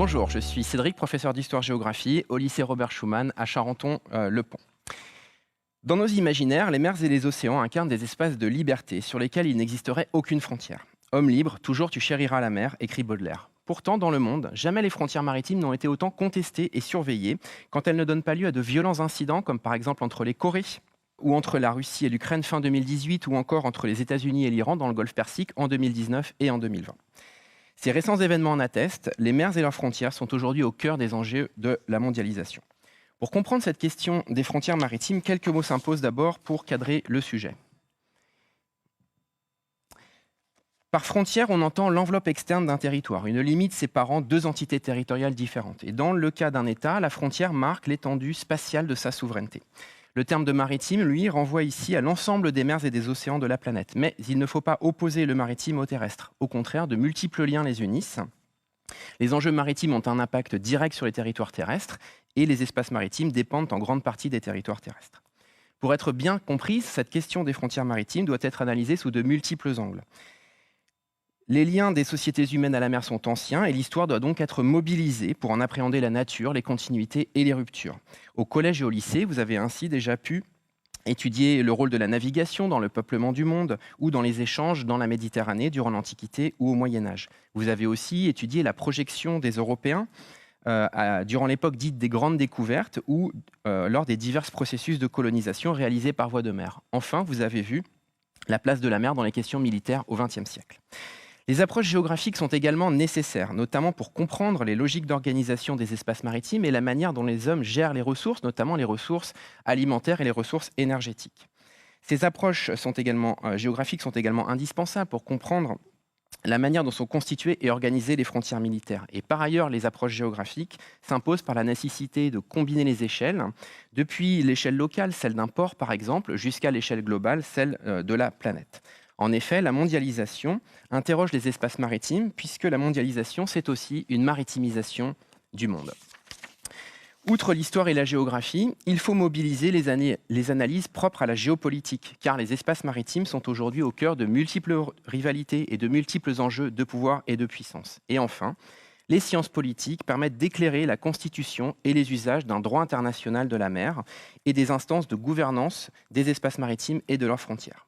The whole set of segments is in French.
Bonjour, je suis Cédric, professeur d'histoire-géographie au lycée Robert Schuman à Charenton-le-Pont. Dans nos imaginaires, les mers et les océans incarnent des espaces de liberté sur lesquels il n'existerait aucune frontière. Homme libre, toujours tu chériras la mer, écrit Baudelaire. Pourtant, dans le monde, jamais les frontières maritimes n'ont été autant contestées et surveillées quand elles ne donnent pas lieu à de violents incidents, comme par exemple entre les Corées, ou entre la Russie et l'Ukraine fin 2018, ou encore entre les États-Unis et l'Iran dans le Golfe Persique en 2019 et en 2020. Ces récents événements en attestent, les mers et leurs frontières sont aujourd'hui au cœur des enjeux de la mondialisation. Pour comprendre cette question des frontières maritimes, quelques mots s'imposent d'abord pour cadrer le sujet. Par frontière, on entend l'enveloppe externe d'un territoire, une limite séparant deux entités territoriales différentes. Et dans le cas d'un État, la frontière marque l'étendue spatiale de sa souveraineté. Le terme de maritime, lui, renvoie ici à l'ensemble des mers et des océans de la planète. Mais il ne faut pas opposer le maritime au terrestre. Au contraire, de multiples liens les unissent. Les enjeux maritimes ont un impact direct sur les territoires terrestres et les espaces maritimes dépendent en grande partie des territoires terrestres. Pour être bien comprise, cette question des frontières maritimes doit être analysée sous de multiples angles. Les liens des sociétés humaines à la mer sont anciens et l'histoire doit donc être mobilisée pour en appréhender la nature, les continuités et les ruptures. Au collège et au lycée, vous avez ainsi déjà pu étudier le rôle de la navigation dans le peuplement du monde ou dans les échanges dans la Méditerranée durant l'Antiquité ou au Moyen-Âge. Vous avez aussi étudié la projection des Européens durant l'époque dite des grandes découvertes ou lors des divers processus de colonisation réalisés par voie de mer. Enfin, vous avez vu la place de la mer dans les questions militaires au XXe siècle. Les approches géographiques sont également nécessaires, notamment pour comprendre les logiques d'organisation des espaces maritimes et la manière dont les hommes gèrent les ressources, notamment les ressources alimentaires et les ressources énergétiques. Ces approches géographiques sont également indispensables pour comprendre la manière dont sont constituées et organisées les frontières militaires. Et par ailleurs, les approches géographiques s'imposent par la nécessité de combiner les échelles, depuis l'échelle locale, celle d'un port par exemple, jusqu'à l'échelle globale, celle de la planète. En effet, la mondialisation interroge les espaces maritimes, puisque la mondialisation, c'est aussi une maritimisation du monde. Outre l'histoire et la géographie, il faut mobiliser les analyses propres à la géopolitique, car les espaces maritimes sont aujourd'hui au cœur de multiples rivalités et de multiples enjeux de pouvoir et de puissance. Et enfin, les sciences politiques permettent d'éclairer la constitution et les usages d'un droit international de la mer et des instances de gouvernance des espaces maritimes et de leurs frontières.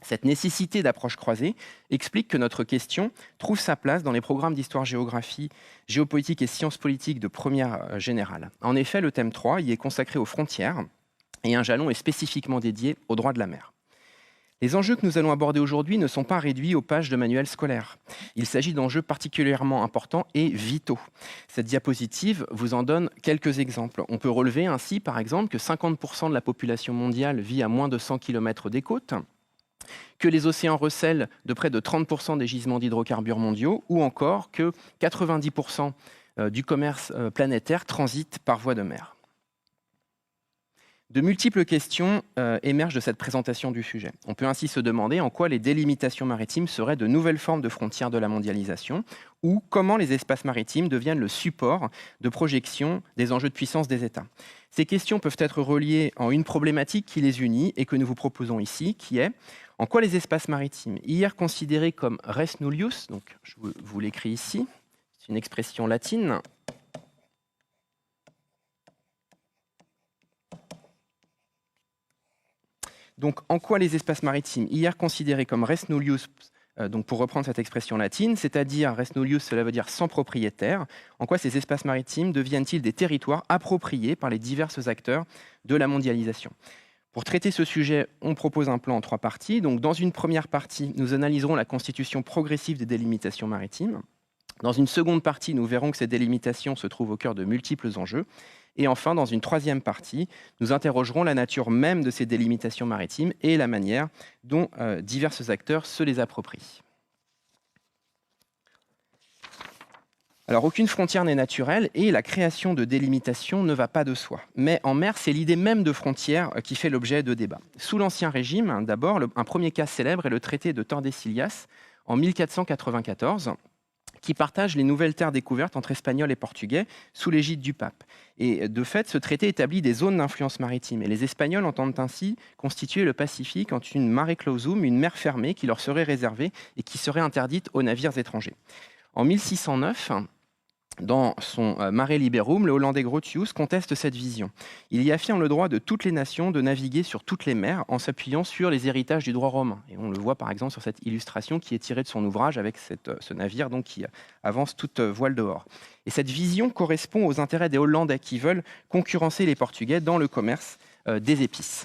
Cette nécessité d'approche croisée explique que notre question trouve sa place dans les programmes d'histoire-géographie, géopolitique et sciences politiques de première générale. En effet, le thème 3 y est consacré aux frontières et un jalon est spécifiquement dédié au droit de la mer. Les enjeux que nous allons aborder aujourd'hui ne sont pas réduits aux pages de manuels scolaires. Il s'agit d'enjeux particulièrement importants et vitaux. Cette diapositive vous en donne quelques exemples. On peut relever ainsi, par exemple, que 50% de la population mondiale vit à moins de 100 km des côtes, que les océans recèlent de près de 30% des gisements d'hydrocarbures mondiaux, ou encore que 90% du commerce planétaire transite par voie de mer. De multiples questions émergent de cette présentation du sujet. On peut ainsi se demander en quoi les délimitations maritimes seraient de nouvelles formes de frontières de la mondialisation, ou comment les espaces maritimes deviennent le support de projection des enjeux de puissance des États. Ces questions peuvent être reliées en une problématique qui les unit et que nous vous proposons ici, qui est en quoi les espaces maritimes, hier considérés comme res nullius, donc je vous l'écris ici, c'est une expression latine, donc en quoi les espaces maritimes, hier considérés comme res nullius, donc pour reprendre cette expression latine, c'est-à-dire res nullius, cela veut dire sans propriétaire, en quoi ces espaces maritimes deviennent-ils des territoires appropriés par les divers acteurs de la mondialisation ? Pour traiter ce sujet, on propose un plan en 3 parties. Donc, dans une première partie, nous analyserons la constitution progressive des délimitations maritimes. Dans une seconde partie, nous verrons que ces délimitations se trouvent au cœur de multiples enjeux. Et enfin, dans une troisième partie, nous interrogerons la nature même de ces délimitations maritimes et la manière dont divers acteurs se les approprient. Alors, aucune frontière n'est naturelle et la création de délimitations ne va pas de soi. Mais en mer, c'est l'idée même de frontière qui fait l'objet de débats. Sous l'Ancien Régime, d'abord, un premier cas célèbre est le traité de Tordesillas en 1494, qui partage les nouvelles terres découvertes entre Espagnols et Portugais sous l'égide du pape. Et de fait, ce traité établit des zones d'influence maritime. Et les Espagnols entendent ainsi constituer le Pacifique en une mare clausum, une mer fermée qui leur serait réservée et qui serait interdite aux navires étrangers. En 1609, Dans son Mare Liberum, le Hollandais Grotius conteste cette vision. Il y affirme le droit de toutes les nations de naviguer sur toutes les mers en s'appuyant sur les héritages du droit romain. Et on le voit par exemple sur cette illustration qui est tirée de son ouvrage avec ce navire donc, qui avance toute voile dehors. Et cette vision correspond aux intérêts des Hollandais qui veulent concurrencer les Portugais dans le commerce des épices.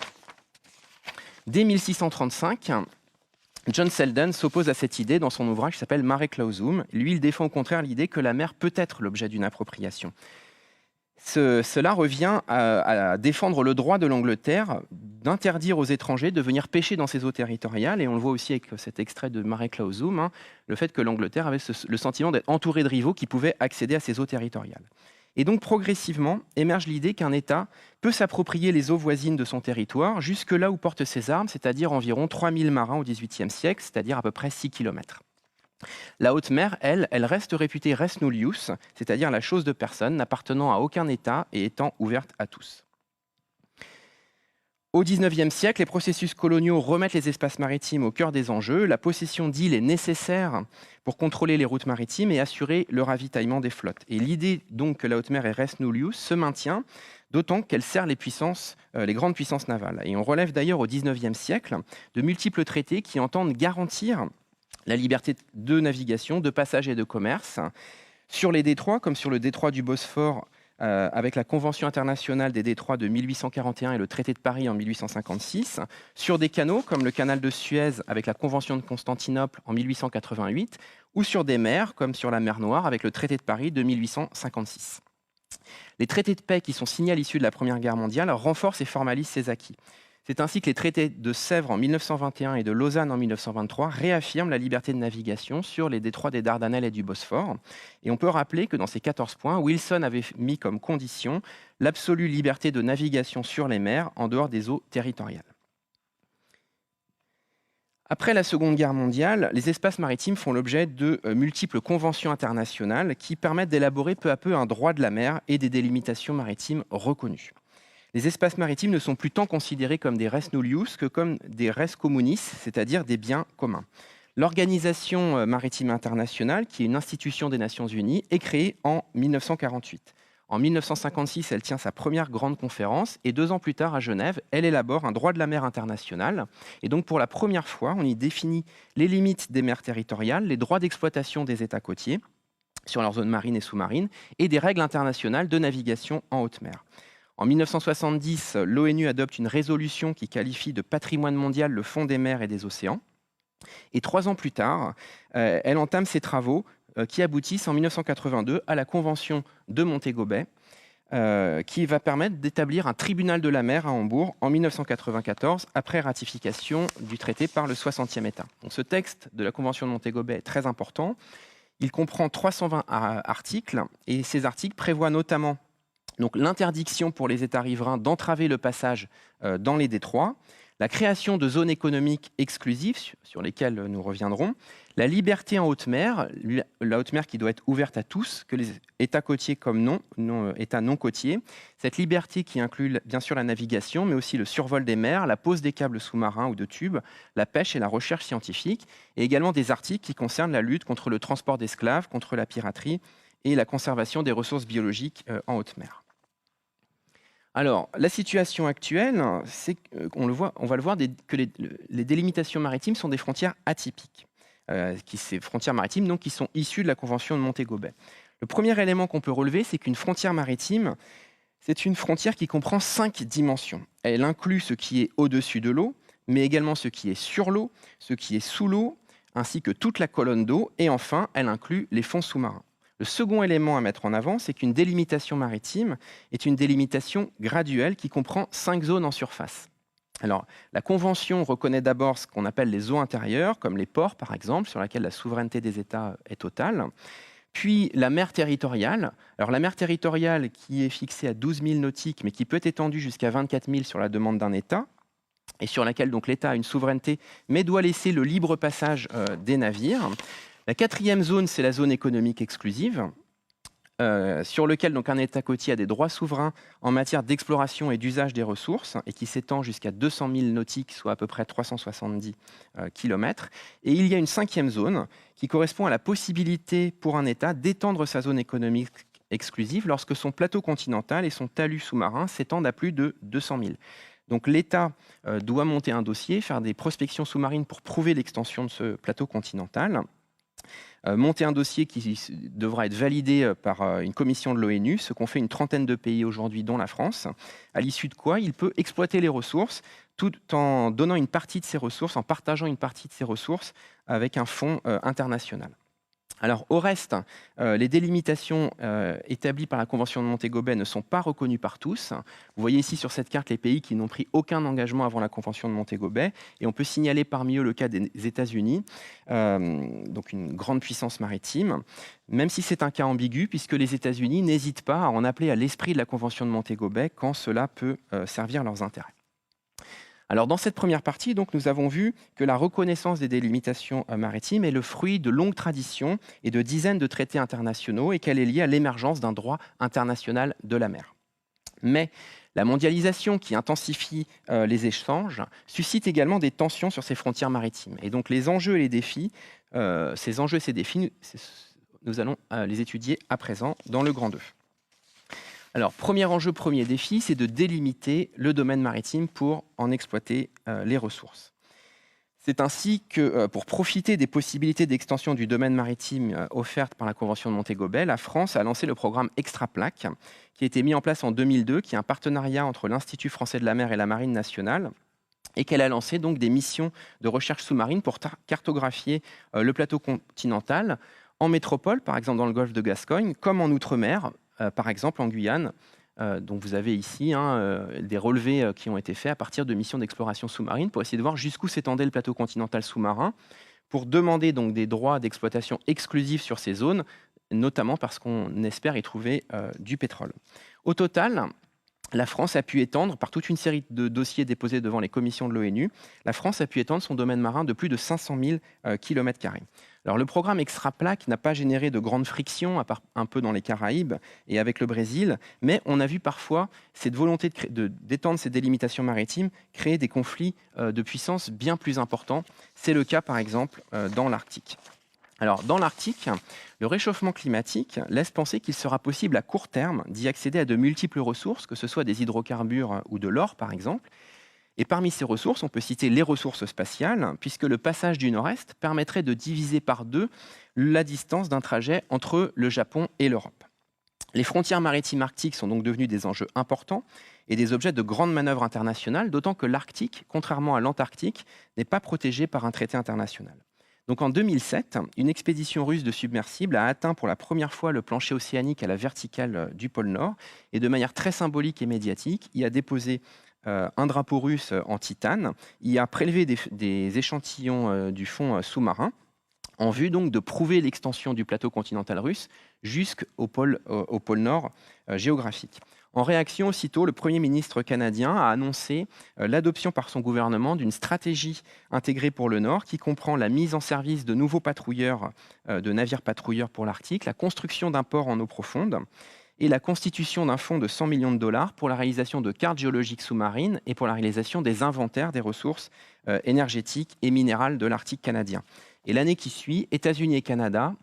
Dès 1635, John Selden s'oppose à cette idée dans son ouvrage qui s'appelle Mare Clausum. Lui, il défend au contraire l'idée que la mer peut être l'objet d'une appropriation. Cela revient à défendre le droit de l'Angleterre d'interdire aux étrangers de venir pêcher dans ses eaux territoriales. Et on le voit aussi avec cet extrait de Mare Clausum, le fait que l'Angleterre avait le sentiment d'être entourée de rivaux qui pouvaient accéder à ses eaux territoriales. Et donc progressivement émerge l'idée qu'un État peut s'approprier les eaux voisines de son territoire jusque là où portent ses armes, c'est-à-dire environ 3000 marins au XVIIIe siècle, c'est-à-dire à peu près 6 km. La haute mer, elle reste réputée res nullius, c'est-à-dire la chose de personne, n'appartenant à aucun État et étant ouverte à tous. Au XIXe siècle, les processus coloniaux remettent les espaces maritimes au cœur des enjeux. La possession d'îles est nécessaire pour contrôler les routes maritimes et assurer le ravitaillement des flottes. Et l'idée donc que la haute mer est res nullius se maintient, d'autant qu'elle sert les grandes puissances navales. Et on relève d'ailleurs au XIXe siècle de multiples traités qui entendent garantir la liberté de navigation, de passage et de commerce sur les détroits, comme sur le détroit du Bosphore, avec la Convention internationale des détroits de 1841 et le traité de Paris en 1856, sur des canaux comme le canal de Suez avec la Convention de Constantinople en 1888, ou sur des mers comme sur la mer Noire avec le traité de Paris de 1856. Les traités de paix qui sont signés à l'issue de la Première Guerre mondiale renforcent et formalisent ces acquis. C'est ainsi que les traités de Sèvres en 1921 et de Lausanne en 1923 réaffirment la liberté de navigation sur les détroits des Dardanelles et du Bosphore. Et on peut rappeler que dans ces 14 points, Wilson avait mis comme condition l'absolue liberté de navigation sur les mers en dehors des eaux territoriales. Après la Seconde Guerre mondiale, les espaces maritimes font l'objet de multiples conventions internationales qui permettent d'élaborer peu à peu un droit de la mer et des délimitations maritimes reconnues. Les espaces maritimes ne sont plus tant considérés comme des res nullius que comme des res communis, c'est-à-dire des biens communs. L'Organisation maritime internationale, qui est une institution des Nations Unies, est créée en 1948. En 1956, elle tient sa première grande conférence et 2 ans plus tard, à Genève, elle élabore un droit de la mer international. Et donc, pour la première fois, on y définit les limites des mers territoriales, les droits d'exploitation des États côtiers sur leurs zones marines et sous-marines et des règles internationales de navigation en haute mer. En 1970, l'ONU adopte une résolution qui qualifie de patrimoine mondial le fond des mers et des océans. Et 3 ans plus tard, elle entame ses travaux qui aboutissent en 1982 à la Convention de Montego Bay, qui va permettre d'établir un tribunal de la mer à Hambourg en 1994, après ratification du traité par le 60e État. Donc, ce texte de la Convention de Montego Bay est très important. Il comprend 320 articles, et ces articles prévoient notamment donc l'interdiction pour les États riverains d'entraver le passage dans les détroits, la création de zones économiques exclusives, sur lesquelles nous reviendrons, la liberté en haute mer, la haute mer qui doit être ouverte à tous, que les États côtiers comme États non côtiers, cette liberté qui inclut bien sûr la navigation, mais aussi le survol des mers, la pose des câbles sous-marins ou de tubes, la pêche et la recherche scientifique, et également des articles qui concernent la lutte contre le transport d'esclaves, contre la piraterie et la conservation des ressources biologiques en haute mer. Alors, la situation actuelle, c'est qu'on va le voir, que les délimitations maritimes sont des frontières atypiques. Ces frontières maritimes donc, qui sont issues de la Convention de Montego Bay. Le premier élément qu'on peut relever, c'est qu'une frontière maritime, c'est une frontière qui comprend 5 dimensions. Elle inclut ce qui est au-dessus de l'eau, mais également ce qui est sur l'eau, ce qui est sous l'eau, ainsi que toute la colonne d'eau, et enfin, elle inclut les fonds sous-marins. Le second élément à mettre en avant, c'est qu'une délimitation maritime est une délimitation graduelle qui comprend 5 zones en surface. Alors, la Convention reconnaît d'abord ce qu'on appelle les eaux intérieures, comme les ports par exemple, sur lesquels la souveraineté des États est totale. Puis la mer territoriale. Alors la mer territoriale qui est fixée à 12 000 nautiques, mais qui peut être étendue jusqu'à 24 000 sur la demande d'un État, et sur laquelle donc l'État a une souveraineté, mais doit laisser le libre passage des navires. La 4e zone, c'est la zone économique exclusive. sur lequel donc, un État côtier a des droits souverains en matière d'exploration et d'usage des ressources, et qui s'étend jusqu'à 200 000 nautiques, soit à peu près 370 km. Et il y a une 5e zone qui correspond à la possibilité pour un État d'étendre sa zone économique exclusive lorsque son plateau continental et son talus sous-marin s'étendent à plus de 200 000. Donc l'État doit monter un dossier, faire des prospections sous-marines pour prouver l'extension de ce plateau continental, monter un dossier qui devra être validé par une commission de l'ONU, ce qu'ont fait une trentaine de pays aujourd'hui, dont la France, à l'issue de quoi il peut exploiter les ressources tout en donnant une partie de ses ressources, en partageant une partie de ses ressources avec un fonds international. Alors, au reste, les délimitations établies par la Convention de Montego Bay ne sont pas reconnues par tous. Vous voyez ici sur cette carte les pays qui n'ont pris aucun engagement avant la Convention de Montego Bay. Et on peut signaler parmi eux le cas des États-Unis, donc une grande puissance maritime, même si c'est un cas ambigu, puisque les États-Unis n'hésitent pas à en appeler à l'esprit de la Convention de Montego Bay quand cela peut servir leurs intérêts. Alors, dans cette première partie, donc, nous avons vu que la reconnaissance des délimitations maritimes est le fruit de longues traditions et de dizaines de traités internationaux et qu'elle est liée à l'émergence d'un droit international de la mer. Mais la mondialisation qui intensifie les échanges suscite également des tensions sur ces frontières maritimes. Et donc, les enjeux et les défis, ces défis, nous allons les étudier à présent dans le grand 2. Alors, premier enjeu, premier défi, c'est de délimiter le domaine maritime pour en exploiter les ressources. C'est ainsi que, pour profiter des possibilités d'extension du domaine maritime offertes par la Convention de Montego Bay, la France a lancé le programme Extraplac, qui a été mis en place en 2002, qui est un partenariat entre l'Institut français de la mer et la Marine nationale, et qu'elle a lancé donc des missions de recherche sous-marine pour cartographier le plateau continental en métropole, par exemple dans le golfe de Gascogne, comme en outre-mer, par exemple en Guyane, dont vous avez ici des relevés qui ont été faits à partir de missions d'exploration sous-marine pour essayer de voir jusqu'où s'étendait le plateau continental sous-marin, pour demander donc des droits d'exploitation exclusifs sur ces zones, notamment parce qu'on espère y trouver du pétrole. Au total, la France a pu étendre, par toute une série de dossiers déposés devant les commissions de l'ONU, la France a pu étendre son domaine marin de plus de 500 000 km². Alors, le programme Extraplac n'a pas généré de grandes frictions, à part un peu dans les Caraïbes et avec le Brésil, mais on a vu parfois cette volonté d'étendre ces délimitations maritimes créer des conflits de puissance bien plus importants. C'est le cas, par exemple, dans l'Arctique. Alors, dans l'Arctique, le réchauffement climatique laisse penser qu'il sera possible à court terme d'y accéder à de multiples ressources, que ce soit des hydrocarbures ou de l'or, par exemple. Et parmi ces ressources, on peut citer les ressources spatiales, puisque le passage du Nord-Est permettrait de diviser par 2 la distance d'un trajet entre le Japon et l'Europe. Les frontières maritimes arctiques sont donc devenues des enjeux importants et des objets de grandes manœuvres internationales, d'autant que l'Arctique, contrairement à l'Antarctique, n'est pas protégé par un traité international. Donc en 2007, une expédition russe de submersibles a atteint pour la première fois le plancher océanique à la verticale du pôle Nord et de manière très symbolique et médiatique, y a déposé un drapeau russe en titane, y a prélevé des échantillons du fond sous-marin en vue donc de prouver l'extension du plateau continental russe jusqu'au pôle Nord géographique. En réaction, aussitôt, le Premier ministre canadien a annoncé l'adoption par son gouvernement d'une stratégie intégrée pour le Nord qui comprend la mise en service de nouveaux patrouilleurs, de navires patrouilleurs pour l'Arctique, la construction d'un port en eau profonde et la constitution d'un fonds de 100 millions de dollars pour la réalisation de cartes géologiques sous-marines et pour la réalisation des inventaires des ressources énergétiques et minérales de l'Arctique canadien. Et l'année qui suit, États-Unis et Canada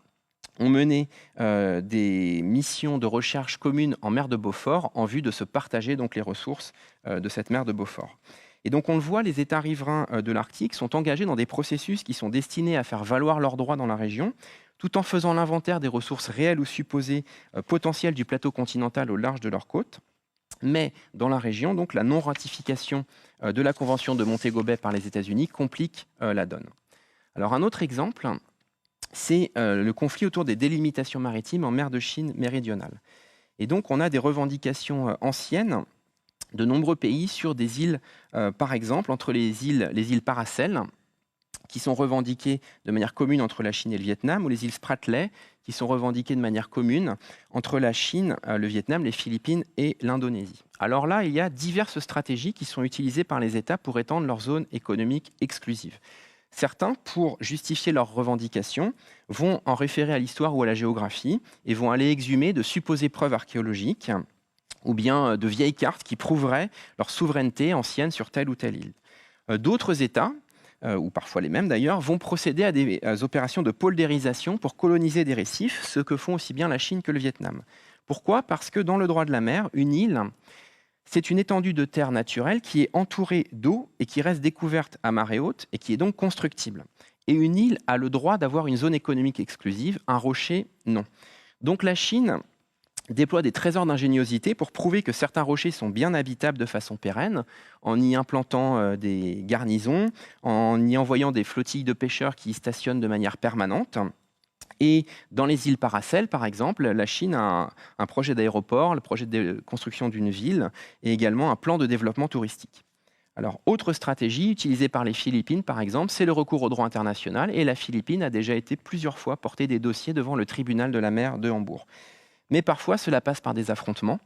ont mené des missions de recherche communes en mer de Beaufort en vue de se partager donc les ressources de cette mer de Beaufort. Et donc on le voit, les États riverains de l'Arctique sont engagés dans des processus qui sont destinés à faire valoir leurs droits dans la région, tout en faisant l'inventaire des ressources réelles ou supposées potentielles du plateau continental au large de leurs côtes. Mais dans la région, donc, la non-ratification de la Convention de Montego Bay par les États-Unis complique la donne. Alors un autre exemple, c'est le conflit autour des délimitations maritimes en mer de Chine méridionale. Et donc on a des revendications anciennes de nombreux pays sur des îles, par exemple, entre les îles Paracel, qui sont revendiquées de manière commune entre la Chine et le Vietnam, ou les îles Spratly, qui sont revendiquées de manière commune entre la Chine, le Vietnam, les Philippines et l'Indonésie. Alors là, il y a diverses stratégies qui sont utilisées par les États pour étendre leur zone économique exclusive. Certains, pour justifier leurs revendications, vont en référer à l'histoire ou à la géographie et vont aller exhumer de supposées preuves archéologiques ou bien de vieilles cartes qui prouveraient leur souveraineté ancienne sur telle ou telle île. D'autres États, ou parfois les mêmes d'ailleurs, vont procéder à des opérations de poldérisation pour coloniser des récifs, ce que font aussi bien la Chine que le Vietnam. Pourquoi ? Parce que dans le droit de la mer, une île, c'est une étendue de terre naturelle qui est entourée d'eau et qui reste découverte à marée haute et qui est donc constructible. Et une île a le droit d'avoir une zone économique exclusive, un rocher, non. Donc la Chine déploie des trésors d'ingéniosité pour prouver que certains rochers sont bien habitables de façon pérenne, en y implantant des garnisons, en y envoyant des flottilles de pêcheurs qui y stationnent de manière permanente. Et dans les îles Paracel, par exemple, la Chine a un projet d'aéroport, le projet de construction d'une ville et également un plan de développement touristique. Alors, autre stratégie utilisée par les Philippines, par exemple, c'est le recours au droit international. Et la Philippine a déjà été plusieurs fois porter des dossiers devant le tribunal de la mer de Hambourg. Mais parfois, cela passe par des affrontements.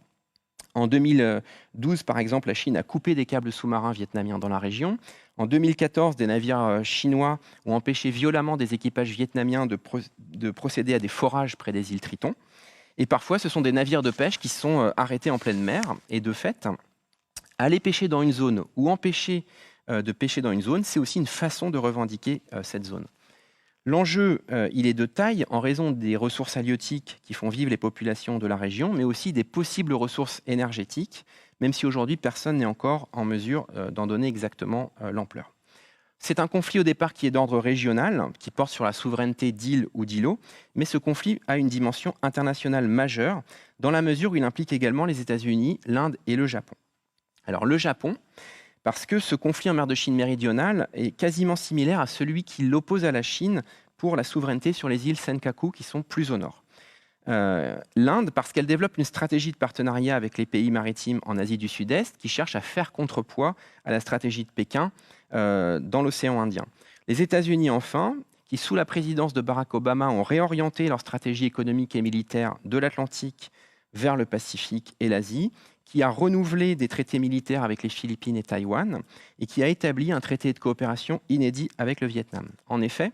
En 2012, par exemple, la Chine a coupé des câbles sous-marins vietnamiens dans la région. En 2014, des navires chinois ont empêché violemment des équipages vietnamiens de procéder à des forages près des îles Triton. Et parfois, ce sont des navires de pêche qui sont arrêtés en pleine mer. Et de fait, aller pêcher dans une zone ou empêcher de pêcher dans une zone, c'est aussi une façon de revendiquer cette zone. L'enjeu, il est de taille en raison des ressources halieutiques qui font vivre les populations de la région, mais aussi des possibles ressources énergétiques, même si aujourd'hui personne n'est encore en mesure d'en donner exactement l'ampleur. C'est un conflit au départ qui est d'ordre régional, qui porte sur la souveraineté d'îles ou d'îlots, mais ce conflit a une dimension internationale majeure, dans la mesure où il implique également les États-Unis, l'Inde et le Japon. Alors le Japon, parce que ce conflit en mer de Chine méridionale est quasiment similaire à celui qui l'oppose à la Chine pour la souveraineté sur les îles Senkaku qui sont plus au nord. L'Inde, parce qu'elle développe une stratégie de partenariat avec les pays maritimes en Asie du Sud-Est qui cherche à faire contrepoids à la stratégie de Pékin dans l'océan Indien. Les États-Unis, enfin, qui sous la présidence de Barack Obama ont réorienté leur stratégie économique et militaire de l'Atlantique vers le Pacifique et l'Asie, qui a renouvelé des traités militaires avec les Philippines et Taïwan, et qui a établi un traité de coopération inédit avec le Vietnam. En effet,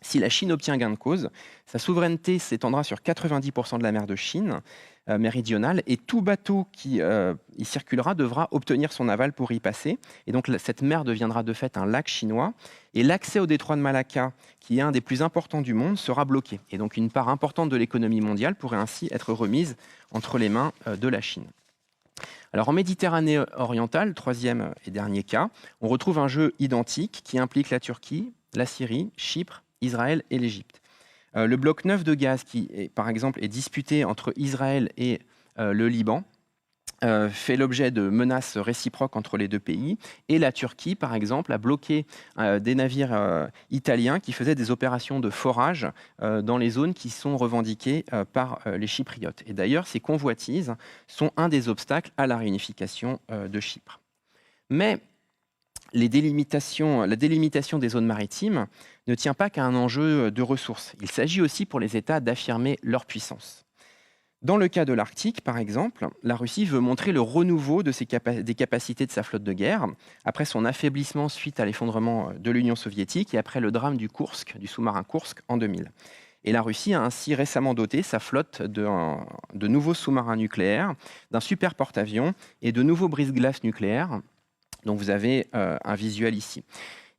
si la Chine obtient gain de cause, sa souveraineté s'étendra sur 90% de la mer de Chine méridionale, et tout bateau qui y circulera devra obtenir son aval pour y passer. Et donc cette mer deviendra de fait un lac chinois, et l'accès au détroit de Malacca, qui est un des plus importants du monde, sera bloqué. Et donc une part importante de l'économie mondiale pourrait ainsi être remise entre les mains de la Chine. Alors en Méditerranée orientale, troisième et dernier cas, on retrouve un jeu identique qui implique la Turquie, la Syrie, Chypre, Israël et l'Égypte. Le bloc 9 de Gaze, qui par exemple est disputé entre Israël et le Liban, fait l'objet de menaces réciproques entre les deux pays. Et la Turquie, par exemple, a bloqué des navires italiens qui faisaient des opérations de forage dans les zones qui sont revendiquées par les Chypriotes. Et d'ailleurs, ces convoitises sont un des obstacles à la réunification de Chypre. Mais la délimitation des zones maritimes ne tient pas qu'à un enjeu de ressources. Il s'agit aussi pour les États d'affirmer leur puissance. Dans le cas de l'Arctique, par exemple, la Russie veut montrer le renouveau des capacités de sa flotte de guerre, après son affaiblissement suite à l'effondrement de l'Union soviétique et après le drame du sous-marin Kursk en 2000. Et la Russie a ainsi récemment doté sa flotte de nouveaux sous-marins nucléaires, d'un super porte-avions et de nouveaux brise-glaces nucléaires, dont vous avez un visuel ici.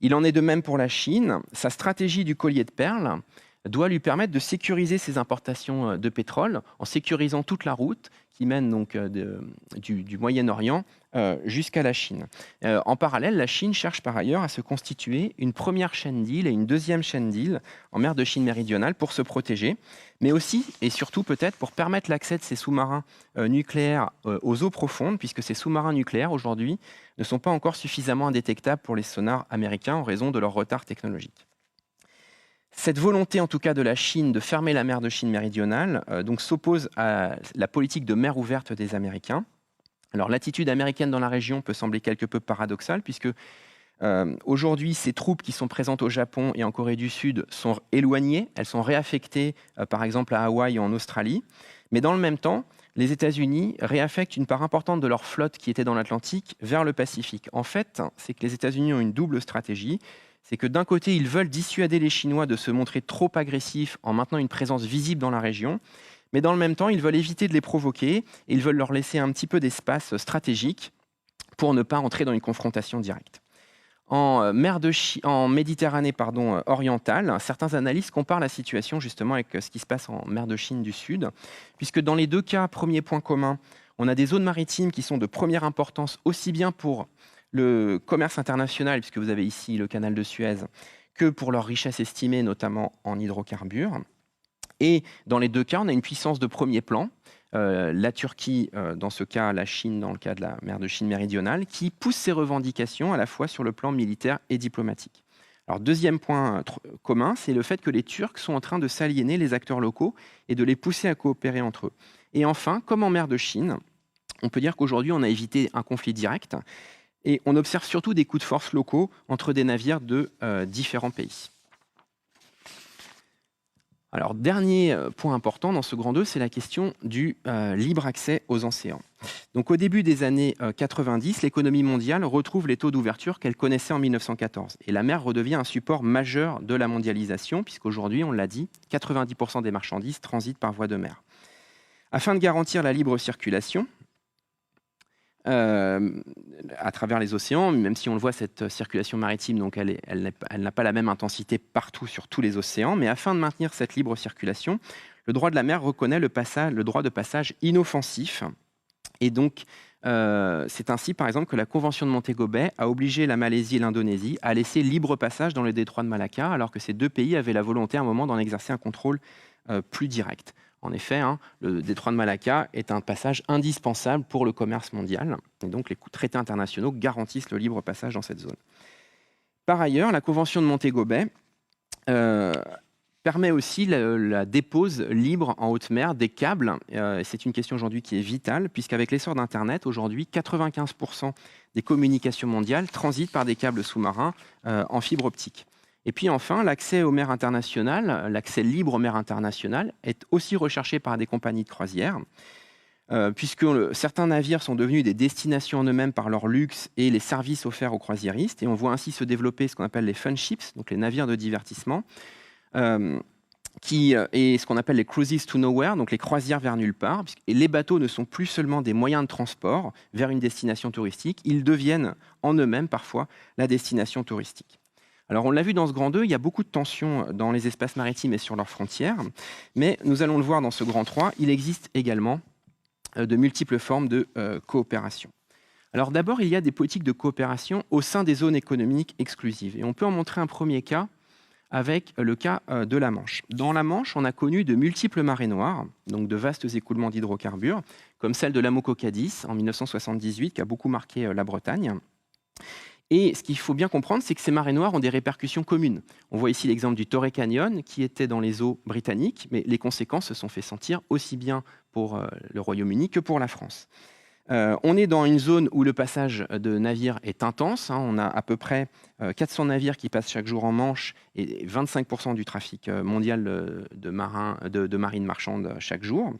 Il en est de même pour la Chine. Sa stratégie du collier de perles doit lui permettre de sécuriser ses importations de pétrole en sécurisant toute la route qui mène donc du Moyen-Orient jusqu'à la Chine. En parallèle, la Chine cherche par ailleurs à se constituer une première chaîne d'îles et une deuxième chaîne d'îles en mer de Chine méridionale pour se protéger, mais aussi et surtout peut-être pour permettre l'accès de ces sous-marins nucléaires aux eaux profondes, puisque ces sous-marins nucléaires aujourd'hui ne sont pas encore suffisamment indétectables pour les sonars américains en raison de leur retard technologique. Cette volonté, en tout cas de la Chine, de fermer la mer de Chine méridionale, donc s'oppose à la politique de mer ouverte des Américains. Alors l'attitude américaine dans la région peut sembler quelque peu paradoxale, puisque aujourd'hui, ces troupes qui sont présentes au Japon et en Corée du Sud sont éloignées, elles sont réaffectées par exemple à Hawaï ou en Australie, mais dans le même temps, les États-Unis réaffectent une part importante de leur flotte qui était dans l'Atlantique vers le Pacifique. En fait, c'est que les États-Unis ont une double stratégie. C'est que d'un côté, ils veulent dissuader les Chinois de se montrer trop agressifs en maintenant une présence visible dans la région, mais dans le même temps, ils veulent éviter de les provoquer et ils veulent leur laisser un petit peu d'espace stratégique pour ne pas entrer dans une confrontation directe. En Méditerranée orientale, certains analystes comparent la situation justement avec ce qui se passe en mer de Chine du Sud, puisque dans les deux cas, premier point commun, on a des zones maritimes qui sont de première importance aussi bien pour le commerce international, puisque vous avez ici le canal de Suez, que pour leur richesse estimée, notamment en hydrocarbures. Et dans les deux cas, on a une puissance de premier plan, la Turquie, dans ce cas, la Chine, dans le cas de la mer de Chine méridionale, qui pousse ses revendications à la fois sur le plan militaire et diplomatique. Alors, deuxième point commun, c'est le fait que les Turcs sont en train de s'aliéner les acteurs locaux et de les pousser à coopérer entre eux. Et enfin, comme en mer de Chine, on peut dire qu'aujourd'hui, on a évité un conflit direct et on observe surtout des coups de force locaux entre des navires de différents pays. Alors, dernier point important dans ce grand 2, c'est la question du libre accès aux océans. Donc, au début des années 90, l'économie mondiale retrouve les taux d'ouverture qu'elle connaissait en 1914. Et la mer redevient un support majeur de la mondialisation, puisqu'aujourd'hui, on l'a dit, 90% des marchandises transitent par voie de mer. Afin de garantir la libre circulation, à travers les océans, même si on le voit, cette circulation maritime, donc elle n'a pas la même intensité partout sur tous les océans, mais afin de maintenir cette libre circulation, le droit de la mer reconnaît le droit de passage inoffensif. Et donc, c'est ainsi, par exemple, que la Convention de Montego Bay a obligé la Malaisie et l'Indonésie à laisser libre passage dans le détroit de Malacca, alors que ces deux pays avaient la volonté à un moment d'en exercer un contrôle plus direct. En effet, le détroit de Malacca est un passage indispensable pour le commerce mondial. Et donc, les traités internationaux garantissent le libre passage dans cette zone. Par ailleurs, la Convention de Montego Bay permet aussi la dépose libre en haute mer des câbles. C'est une question aujourd'hui qui est vitale, puisqu'avec l'essor d'Internet, aujourd'hui, 95% des communications mondiales transitent par des câbles sous-marins en fibre optique. Et puis enfin, l'accès aux mers internationales, l'accès libre aux mers internationales est aussi recherché par des compagnies de croisière, puisque certains navires sont devenus des destinations en eux-mêmes par leur luxe et les services offerts aux croisiéristes. Et on voit ainsi se développer ce qu'on appelle les fun ships, donc les navires de divertissement, et ce qu'on appelle les cruises to nowhere, donc les croisières vers nulle part. Et les bateaux ne sont plus seulement des moyens de transport vers une destination touristique, ils deviennent en eux-mêmes parfois la destination touristique. Alors, on l'a vu dans ce grand 2, il y a beaucoup de tensions dans les espaces maritimes et sur leurs frontières, mais nous allons le voir dans ce grand 3, il existe également de multiples formes de coopération. Alors d'abord, il y a des politiques de coopération au sein des zones économiques exclusives. Et on peut en montrer un premier cas avec le cas de la Manche. Dans la Manche, on a connu de multiples marées noires, donc de vastes écoulements d'hydrocarbures, comme celle de l'Amoco-Cadiz en 1978, qui a beaucoup marqué la Bretagne. Et ce qu'il faut bien comprendre, c'est que ces marées noires ont des répercussions communes. On voit ici l'exemple du Torrey Canyon, qui était dans les eaux britanniques, mais les conséquences se sont fait sentir aussi bien pour le Royaume-Uni que pour la France. On est dans une zone où le passage de navires est intense. On a à peu près 400 navires qui passent chaque jour en Manche et 25% du trafic mondial de marine marchande chaque jour.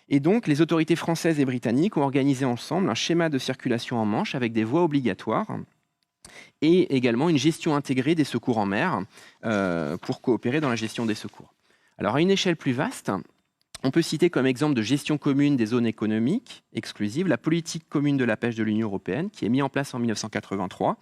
Et donc, les autorités françaises et britanniques ont organisé ensemble un schéma de circulation en Manche avec des voies obligatoires et également une gestion intégrée des secours en mer pour coopérer dans la gestion des secours. Alors, à une échelle plus vaste, on peut citer comme exemple de gestion commune des zones économiques exclusives la politique commune de la pêche de l'Union européenne, qui est mise en place en 1983,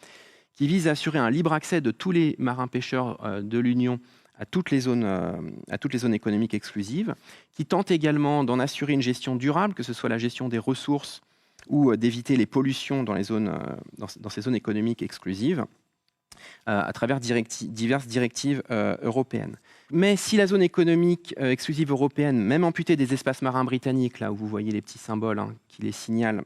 qui vise à assurer un libre accès de tous les marins-pêcheurs de l'Union à toutes les zones économiques exclusives, qui tente également d'en assurer une gestion durable, que ce soit la gestion des ressources ou d'éviter les pollutions dans ces zones économiques exclusives, à travers diverses directives européennes. Mais si la zone économique exclusive européenne, même amputée des espaces marins britanniques, là où vous voyez les petits symboles qui les signalent,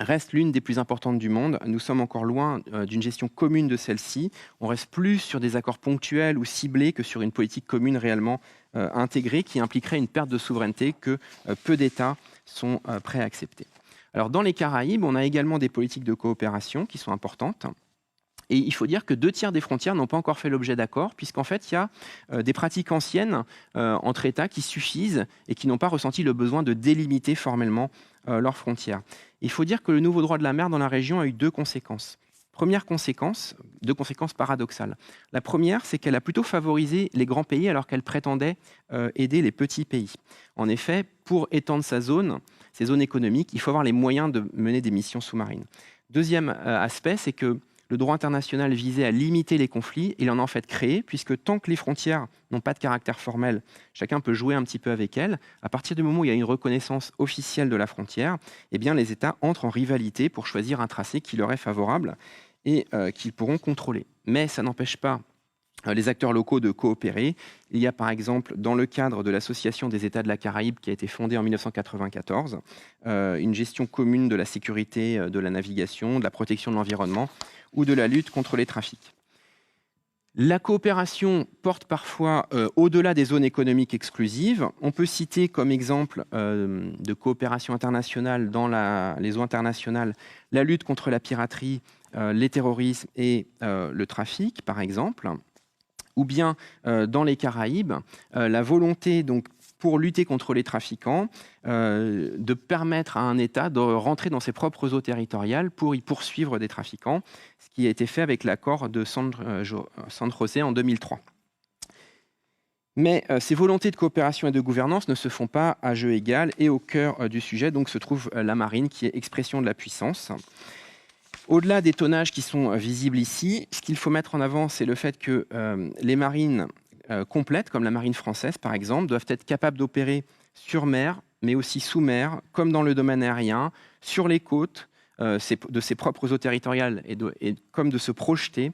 reste l'une des plus importantes du monde, nous sommes encore loin d'une gestion commune de celle-ci. On reste plus sur des accords ponctuels ou ciblés que sur une politique commune réellement intégrée qui impliquerait une perte de souveraineté que peu d'États sont prêts à accepter. Alors, dans les Caraïbes, on a également des politiques de coopération qui sont importantes. Et il faut dire que 2/3 des frontières n'ont pas encore fait l'objet d'accords, puisqu'en fait, il y a des pratiques anciennes entre États qui suffisent et qui n'ont pas ressenti le besoin de délimiter formellement leurs frontières. Il faut dire que le nouveau droit de la mer dans la région a eu 2 conséquences. Deux conséquences paradoxales. La première, c'est qu'elle a plutôt favorisé les grands pays alors qu'elle prétendait aider les petits pays. En effet, pour étendre ces zones économiques, il faut avoir les moyens de mener des missions sous-marines. Deuxième aspect, c'est que le droit international visait à limiter les conflits, il en a en fait créé, puisque tant que les frontières n'ont pas de caractère formel, chacun peut jouer un petit peu avec elles. À partir du moment où il y a une reconnaissance officielle de la frontière, eh bien, les États entrent en rivalité pour choisir un tracé qui leur est favorable et qu'ils pourront contrôler. Mais ça n'empêche pas les acteurs locaux de coopérer. Il y a par exemple, dans le cadre de l'Association des États de la Caraïbe, qui a été fondée en 1994, une gestion commune de la sécurité de la navigation, de la protection de l'environnement ou de la lutte contre les trafics. La coopération porte parfois au-delà des zones économiques exclusives. On peut citer comme exemple de coopération internationale dans les eaux internationales la lutte contre la piraterie, les terrorismes et le trafic, par exemple. Ou bien dans les Caraïbes, la volonté donc, pour lutter contre les trafiquants, de permettre à un État de rentrer dans ses propres eaux territoriales pour y poursuivre des trafiquants, ce qui a été fait avec l'accord de San José en 2003. Mais ces volontés de coopération et de gouvernance ne se font pas à jeu égal, et au cœur du sujet donc, se trouve la marine, qui est expression de la puissance. Au-delà des tonnages qui sont visibles ici, ce qu'il faut mettre en avant, c'est le fait que les marines complètes, comme la marine française par exemple, doivent être capables d'opérer sur mer, mais aussi sous mer, comme dans le domaine aérien, sur les côtes de ses propres eaux territoriales et comme de se projeter.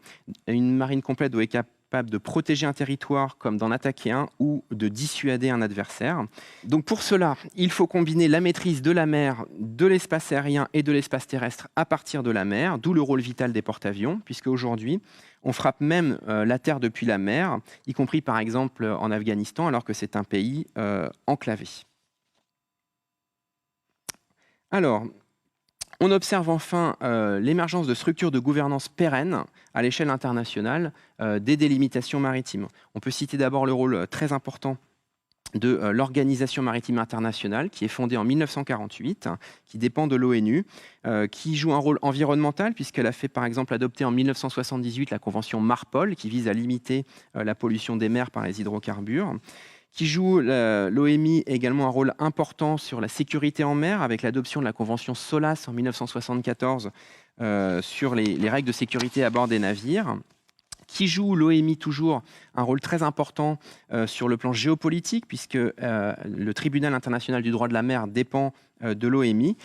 Une marine complète doit être capable de protéger un territoire comme d'en attaquer un ou de dissuader un adversaire. Donc pour cela, il faut combiner la maîtrise de la mer, de l'espace aérien et de l'espace terrestre à partir de la mer, d'où le rôle vital des porte-avions, puisque aujourd'hui, on frappe même la terre depuis la mer, y compris par exemple en Afghanistan, alors que c'est un pays enclavé. Alors, on observe enfin l'émergence de structures de gouvernance pérennes à l'échelle internationale des délimitations maritimes. On peut citer d'abord le rôle très important de l'Organisation maritime internationale, qui est fondée en 1948, qui dépend de l'ONU, qui joue un rôle environnemental, puisqu'elle a fait par exemple adopter en 1978 la convention MARPOL, qui vise à limiter la pollution des mers par les hydrocarbures, qui joue l'OMI également un rôle important sur la sécurité en mer, avec l'adoption de la convention SOLAS en 1974 sur les règles de sécurité à bord des navires, qui joue l'OMI toujours un rôle très important sur le plan géopolitique, puisque le Tribunal international du droit de la mer dépend de l'OMI,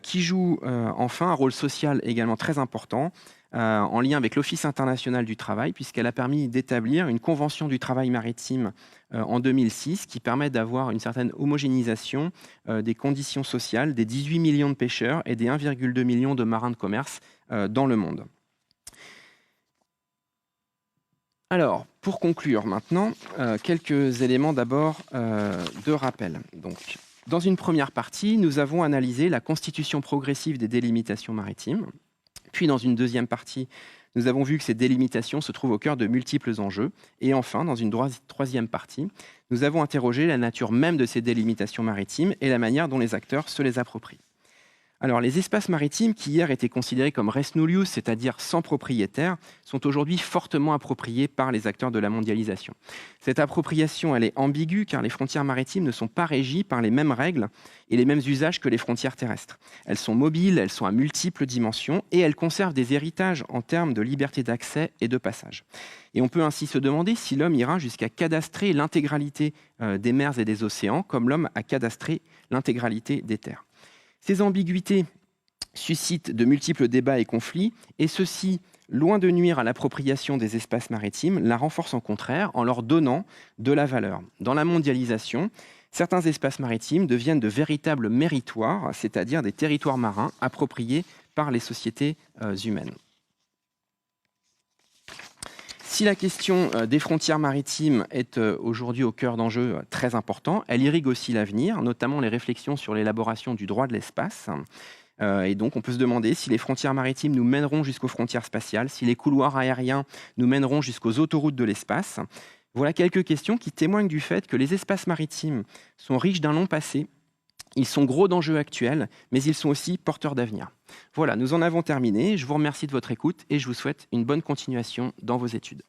qui joue enfin un rôle social également très important, en lien avec l'Office international du travail, puisqu'elle a permis d'établir une convention du travail maritime en 2006, qui permet d'avoir une certaine homogénéisation des conditions sociales des 18 millions de pêcheurs et des 1,2 million de marins de commerce dans le monde. Alors, pour conclure maintenant, quelques éléments d'abord de rappel. Donc, dans une première partie, nous avons analysé la constitution progressive des délimitations maritimes. Puis, dans une deuxième partie, nous avons vu que ces délimitations se trouvent au cœur de multiples enjeux. Et enfin, dans une troisième partie, nous avons interrogé la nature même de ces délimitations maritimes et la manière dont les acteurs se les approprient. Alors, les espaces maritimes qui hier étaient considérés comme res nullius, c'est-à-dire sans propriétaire, sont aujourd'hui fortement appropriés par les acteurs de la mondialisation. Cette appropriation, elle est ambiguë car les frontières maritimes ne sont pas régies par les mêmes règles et les mêmes usages que les frontières terrestres. Elles sont mobiles, elles sont à multiples dimensions et elles conservent des héritages en termes de liberté d'accès et de passage. Et on peut ainsi se demander si l'homme ira jusqu'à cadastrer l'intégralité des mers et des océans, comme l'homme a cadastré l'intégralité des terres. Ces ambiguïtés suscitent de multiples débats et conflits, et ceux-ci, loin de nuire à l'appropriation des espaces maritimes, la renforcent au contraire en leur donnant de la valeur. Dans la mondialisation, certains espaces maritimes deviennent de véritables méritoires, c'est-à-dire des territoires marins appropriés par les sociétés humaines. Si la question des frontières maritimes est aujourd'hui au cœur d'enjeux très importants, elle irrigue aussi l'avenir, notamment les réflexions sur l'élaboration du droit de l'espace. Et donc, on peut se demander si les frontières maritimes nous mèneront jusqu'aux frontières spatiales, si les couloirs aériens nous mèneront jusqu'aux autoroutes de l'espace. Voilà quelques questions qui témoignent du fait que les espaces maritimes sont riches d'un long passé, Ils sont gros d'enjeux actuels, mais ils sont aussi porteurs d'avenir. Voilà, nous en avons terminé. Je vous remercie de votre écoute et je vous souhaite une bonne continuation dans vos études.